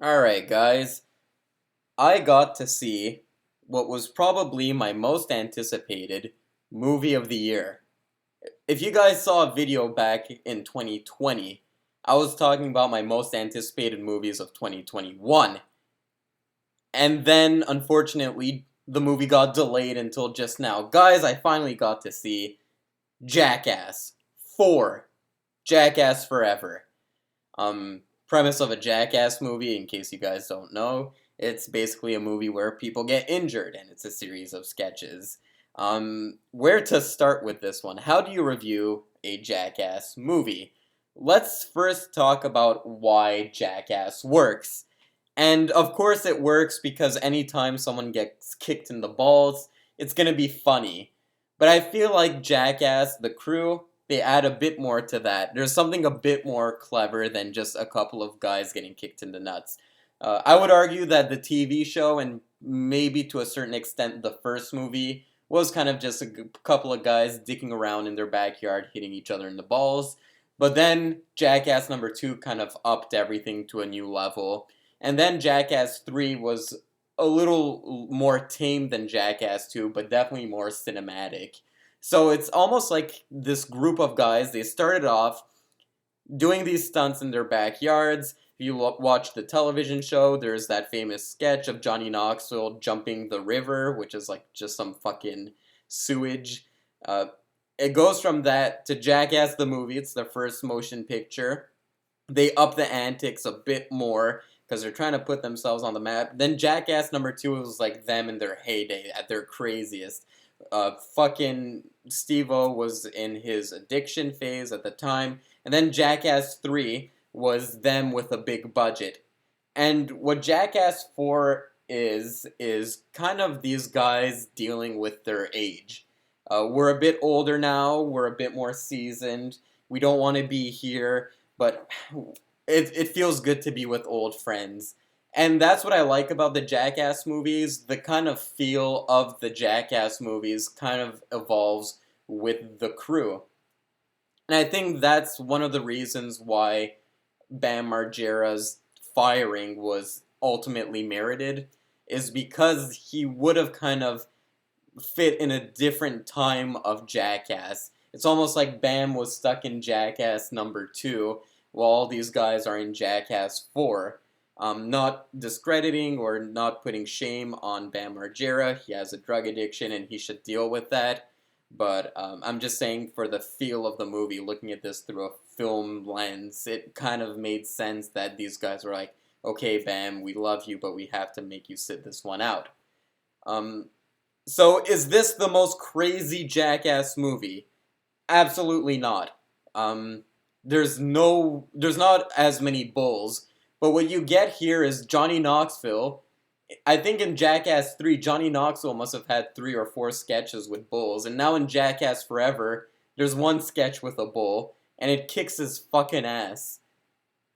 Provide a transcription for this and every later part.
Alright, guys. I got to see what was probably my most anticipated movie of the year. If you guys saw a video back in 2020, I was talking about my most anticipated movies of 2021. And then, unfortunately, the movie got delayed until just now. Guys, I finally got to see Jackass 4. Jackass Forever. Premise of a Jackass movie, in case you guys don't know, it's basically a movie where people get injured, and it's a series of sketches. Where to start with this one? How do you review a Jackass movie? Let's first talk about why Jackass works. And of course it works because anytime someone gets kicked in the balls, it's gonna be funny. But I feel like Jackass, the crew, they add a bit more to that. There's something a bit more clever than just a couple of guys getting kicked in the nuts. I would argue that the TV show, and maybe to a certain extent the first movie, was kind of just a couple of guys dicking around in their backyard hitting each other in the balls. But then Jackass number 2 kind of upped everything to a new level. And then Jackass 3 was a little more tame than Jackass 2, but definitely more cinematic. So it's almost like this group of guys, they started off doing these stunts in their backyards. If you watch the television show, there's that famous sketch of Johnny Knoxville jumping the river, which is like just some fucking sewage. Uh, it goes from that to Jackass the movie. It's the first motion picture. They up the antics a bit more because they're trying to put themselves on the map. Then Jackass number 2 was like them in their heyday, at their craziest. Fucking Steve-O was in his addiction phase at the time. And then Jackass 3 was them with a big budget. And what Jackass 4 is kind of these guys dealing with their age. We're a bit older now, we're a bit more seasoned, we don't want to be here, but it feels good to be with old friends. And that's what I like about the Jackass movies. The kind of feel of the Jackass movies kind of evolves with the crew. And I think that's one of the reasons why Bam Margera's firing was ultimately merited, is because he would have kind of fit in a different time of Jackass. It's almost like Bam was stuck in Jackass number 2 while all these guys are in Jackass 4. Not discrediting or not putting shame on Bam Margera. He has a drug addiction and he should deal with that. But I'm just saying, for the feel of the movie, looking at this through a film lens, it kind of made sense that these guys were like, okay, Bam, we love you, but we have to make you sit this one out. So is this the most crazy Jackass movie? Absolutely not. There's not as many bulls, but what you get here is Johnny Knoxville. I think in Jackass 3, Johnny Knoxville must have had 3 or 4 sketches with bulls, and now in Jackass Forever, there's one sketch with a bull, and it kicks his fucking ass.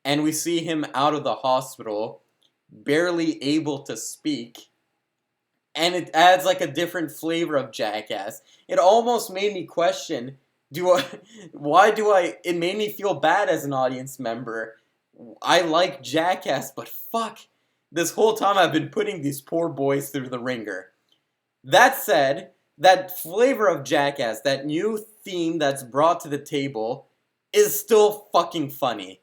And we see him out of the hospital, barely able to speak, and it adds like a different flavor of Jackass. It almost made me question, do I, why do I, it made me feel bad as an audience member. I like Jackass, but fuck, this whole time I've been putting these poor boys through the ringer. That said, that flavor of Jackass, that new theme that's brought to the table, is still fucking funny.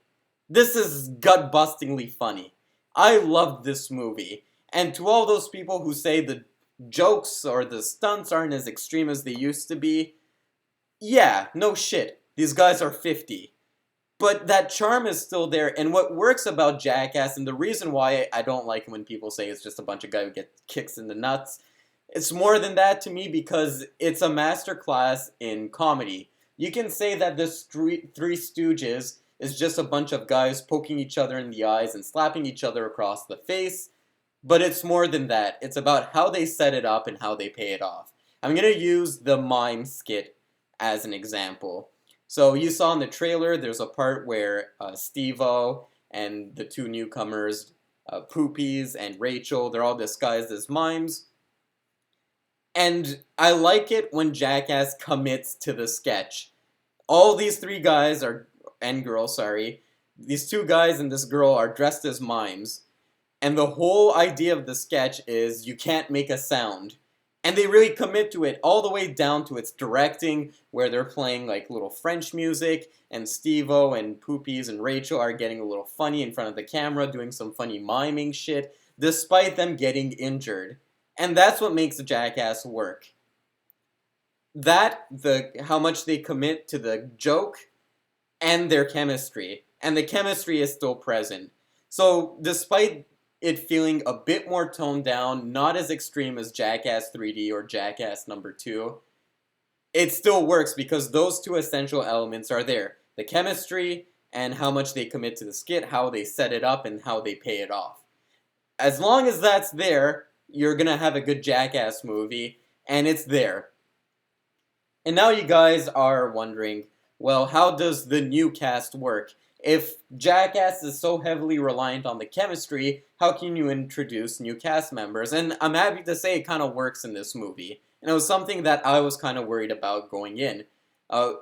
This is gut-bustingly funny. I loved this movie. And to all those people who say the jokes or the stunts aren't as extreme as they used to be, yeah, no shit. These guys are 50. But that charm is still there, and what works about Jackass, and the reason why I don't like it when people say it's just a bunch of guys who get kicks in the nuts, it's more than that to me because it's a masterclass in comedy. You can say that this Three Stooges is just a bunch of guys poking each other in the eyes and slapping each other across the face, but it's more than that. It's about how they set it up and how they pay it off. I'm going to use the mime skit as an example. So you saw in the trailer, there's a part where Steve-O and the 2 newcomers, Poopies and Rachel, they're all disguised as mimes. And I like it when Jackass commits to the sketch. All these 3 guys are, and girl, sorry, these 2 guys and this girl are dressed as mimes. And the whole idea of the sketch is you can't make a sound. And they really commit to it all the way down to its directing, where they're playing like little French music, and Steve-O and Poopies and Rachel are getting a little funny in front of the camera, doing some funny miming shit, despite them getting injured. And that's what makes Jackass work. How much they commit to the joke, and their chemistry. And the chemistry is still present. So, despite it feeling a bit more toned down, not as extreme as Jackass 3D or Jackass number 2, it still works because those two essential elements are there. The chemistry and how much they commit to the skit, how they set it up, and how they pay it off. As long as that's there, you're gonna have a good Jackass movie, and it's there. And now you guys are wondering, well, how does the new cast work? If Jackass is so heavily reliant on the chemistry, how can you introduce new cast members? And I'm happy to say it kind of works in this movie. And it was something that I was kind of worried about going in. Uh,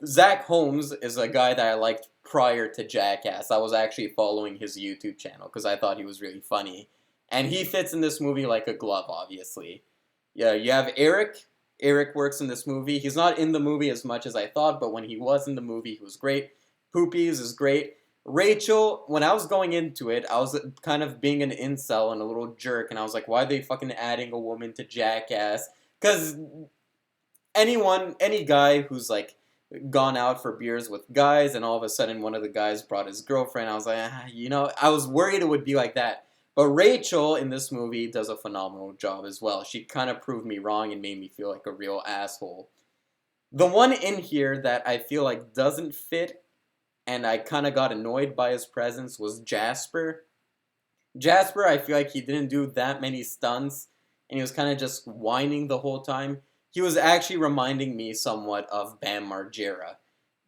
Zach Holmes is a guy that I liked prior to Jackass. I was actually following his YouTube channel because I thought he was really funny. And he fits in this movie like a glove, obviously. Yeah, you have Eric. Eric works in this movie. He's not in the movie as much as I thought, but when he was in the movie, he was great. Poopies is great. Rachel, when I was going into it, I was kind of being an incel and a little jerk, and I was like, why are they fucking adding a woman to Jackass? Because any guy who's like gone out for beers with guys, and all of a sudden one of the guys brought his girlfriend, I was like, I was worried it would be like that. But Rachel in this movie does a phenomenal job as well. She kind of proved me wrong and made me feel like a real asshole. The one in here that I feel like doesn't fit, and I kind of got annoyed by his presence, was Jasper. Jasper, I feel like he didn't do that many stunts, and he was kind of just whining the whole time. He was actually reminding me somewhat of Bam Margera,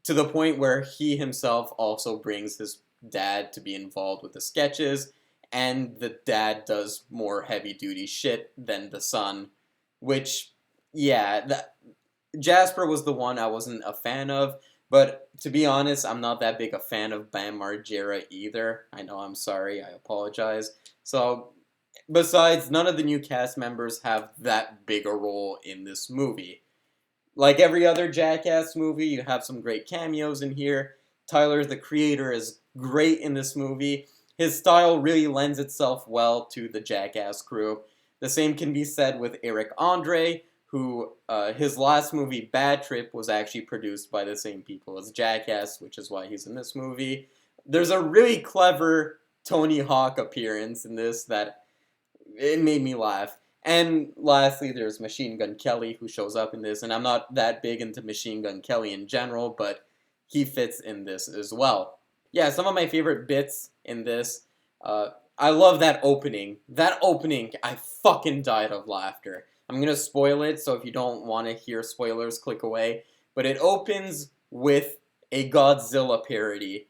to the point where he himself also brings his dad to be involved with the sketches, and the dad does more heavy-duty shit than the son, which, yeah, Jasper was the one I wasn't a fan of, but to be honest, I'm not that big a fan of Bam Margera either. I know, I'm sorry, I apologize. So, besides, none of the new cast members have that big a role in this movie. Like every other Jackass movie, you have some great cameos in here. Tyler, the creator, is great in this movie. His style really lends itself well to the Jackass crew. The same can be said with Eric Andre, who his last movie, Bad Trip, was actually produced by the same people as Jackass, which is why he's in this movie. There's a really clever Tony Hawk appearance in this that it made me laugh. And lastly, there's Machine Gun Kelly, who shows up in this, and I'm not that big into Machine Gun Kelly in general, but he fits in this as well. Yeah, some of my favorite bits in this, I love that opening. That opening, I fucking died of laughter. I'm gonna spoil it, so if you don't want to hear spoilers, click away. But it opens with a Godzilla parody,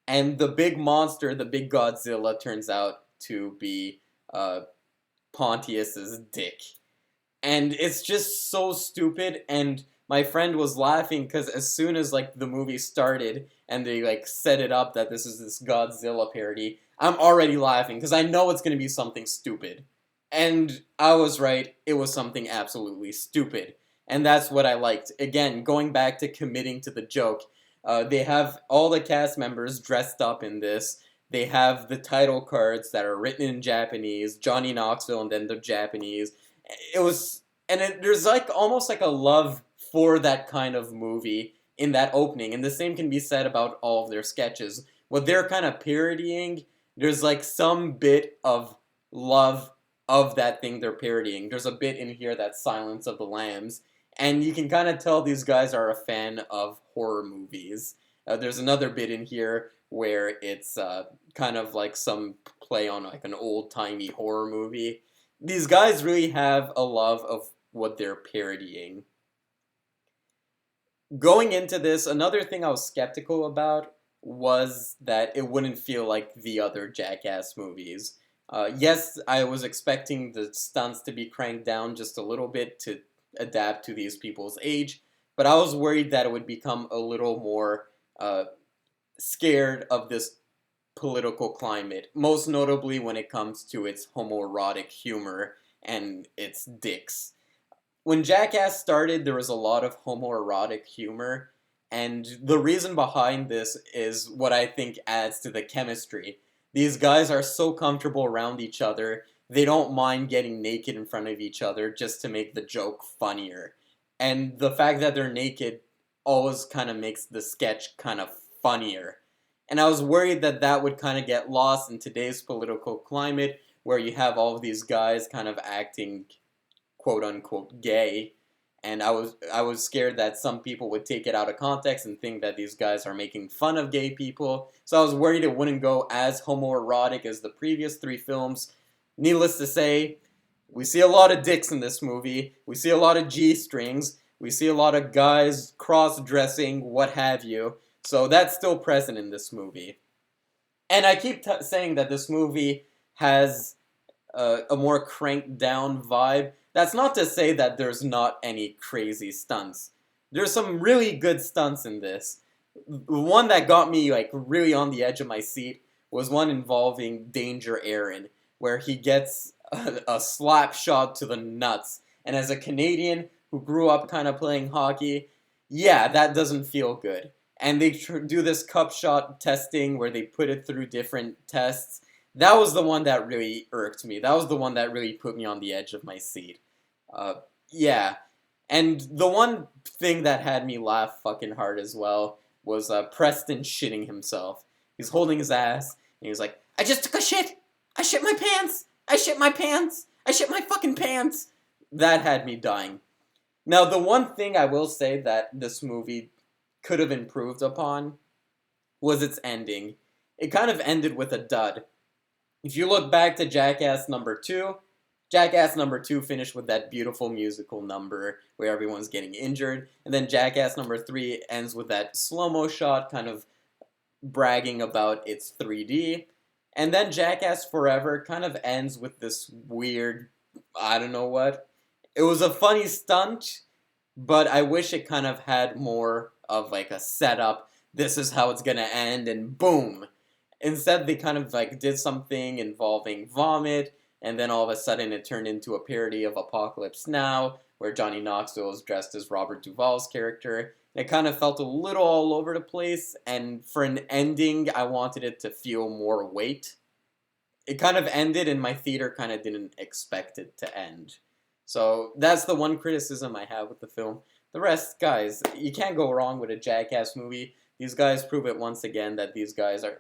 and the big monster, the big Godzilla, turns out to be Pontius's dick. And it's just so stupid, and my friend was laughing because as soon as like the movie started and they like set it up that this is this Godzilla parody, I'm already laughing because I know it's going to be something stupid. And I was right, it was something absolutely stupid. And that's what I liked. Again, going back to committing to the joke, they have all the cast members dressed up in this. They have the title cards that are written in Japanese, Johnny Knoxville, and then the Japanese. It was, and there's like almost like a love for that kind of movie in that opening, and the same can be said about all of their sketches. What they're kind of parodying, there's like some bit of love of that thing they're parodying. There's a bit in here that's Silence of the Lambs, and you can kind of tell these guys are a fan of horror movies. There's another bit in here where it's kind of like some play on like an old-timey horror movie. These guys really have a love of what they're parodying. Going into this, another thing I was skeptical about was that it wouldn't feel like the other Jackass movies. Yes, I was expecting the stunts to be cranked down just a little bit to adapt to these people's age, but I was worried that it would become a little more scared of this political climate, most notably when it comes to its homoerotic humor and its dicks. When Jackass started, there was a lot of homoerotic humor, and the reason behind this is what I think adds to the chemistry. These guys are so comfortable around each other, they don't mind getting naked in front of each other just to make the joke funnier. And the fact that they're naked always kind of makes the sketch kind of funnier. And I was worried that that would kind of get lost in today's political climate where you have all of these guys kind of acting quote unquote gay, and I was scared that some people would take it out of context and think that these guys are making fun of gay people. So I was worried it wouldn't go as homoerotic as the previous three films. Needless to say, we see a lot of dicks in this movie. We see a lot of G-strings. We see a lot of guys cross-dressing, what have you. So that's still present in this movie. And I keep saying that this movie has a more cranked down vibe. That's not to say that there's not any crazy stunts. There's some really good stunts in this. The one that got me like really on the edge of my seat was one involving Danger Aaron, where he gets a slap shot to the nuts. And as a Canadian who grew up kind of playing hockey, yeah, that doesn't feel good. And they do this cup shot testing where they put it through different tests. That was the one that really irked me. That was the one that really put me on the edge of my seat. Yeah. And the one thing that had me laugh fucking hard as well was Preston shitting himself. He's holding his ass, and he's like, I just took a shit! I shit my pants! I shit my pants! I shit my fucking pants! That had me dying. Now, the one thing I will say that this movie could have improved upon was its ending. It kind of ended with a dud. If you look back to Jackass number 2, Jackass number 2 finished with that beautiful musical number where everyone's getting injured, and then Jackass number 3 ends with that slow-mo shot kind of bragging about its 3D, and then Jackass Forever kind of ends with this weird, I don't know what. It was a funny stunt, but I wish it kind of had more of like a setup, this is how it's gonna end, and boom! Instead, they kind of like did something involving vomit, and then all of a sudden it turned into a parody of Apocalypse Now, where Johnny Knoxville was dressed as Robert Duvall's character. It kind of felt a little all over the place, and for an ending, I wanted it to feel more weight. It kind of ended, and my theater kind of didn't expect it to end. So that's the one criticism I have with the film. The rest, guys, you can't go wrong with a Jackass movie. These guys prove it once again that these guys are...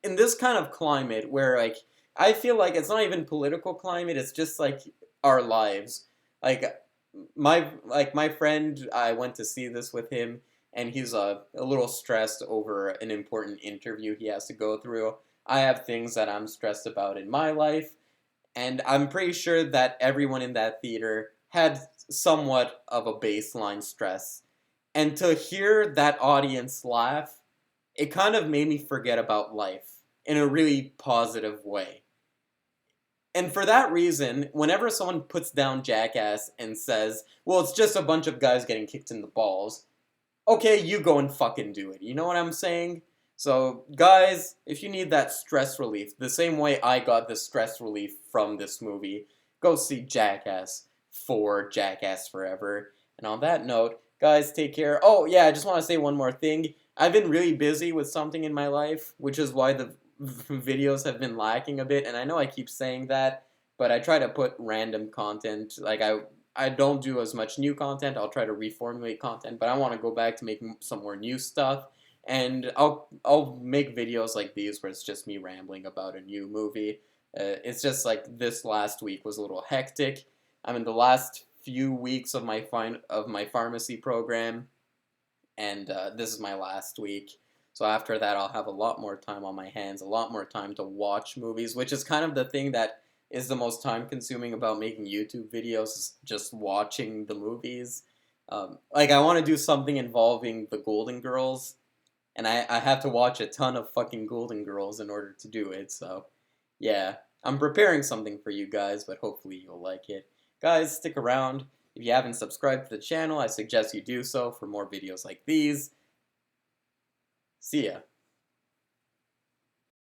In this kind of climate where, like, I feel like it's not even political climate, it's just, like, our lives. Like, my friend, I went to see this with him, and he's a little stressed over an important interview he has to go through. I have things that I'm stressed about in my life, and I'm pretty sure that everyone in that theater had somewhat of a baseline stress. And to hear that audience laugh, it kind of made me forget about life in a really positive way. And for that reason, whenever someone puts down Jackass and says, well, it's just a bunch of guys getting kicked in the balls, okay, you go and fucking do it. You know what I'm saying? So, guys, if you need that stress relief, the same way I got the stress relief from this movie, go see Jackass for Jackass Forever. And on that note, guys, take care. Oh, yeah, I just want to say one more thing. I've been really busy with something in my life, which is why the videos have been lacking a bit, and I know I keep saying that, but I try to put random content. Like, I don't do as much new content. I'll try to reformulate content, but I want to go back to making some more new stuff, and I'll make videos like these where it's just me rambling about a new movie. It's just like this last week was a little hectic. I'm in the last few weeks of my pharmacy program, and this is my last week. So after that, I'll have a lot more time on my hands, a lot more time to watch movies, which is kind of the thing that is the most time-consuming about making YouTube videos, is just watching the movies. Like, I want to do something involving the Golden Girls, and I have to watch a ton of fucking Golden Girls in order to do it, so yeah. I'm preparing something for you guys, but hopefully you'll like it. Guys, stick around. If you haven't subscribed to the channel, I suggest you do so for more videos like these. See ya.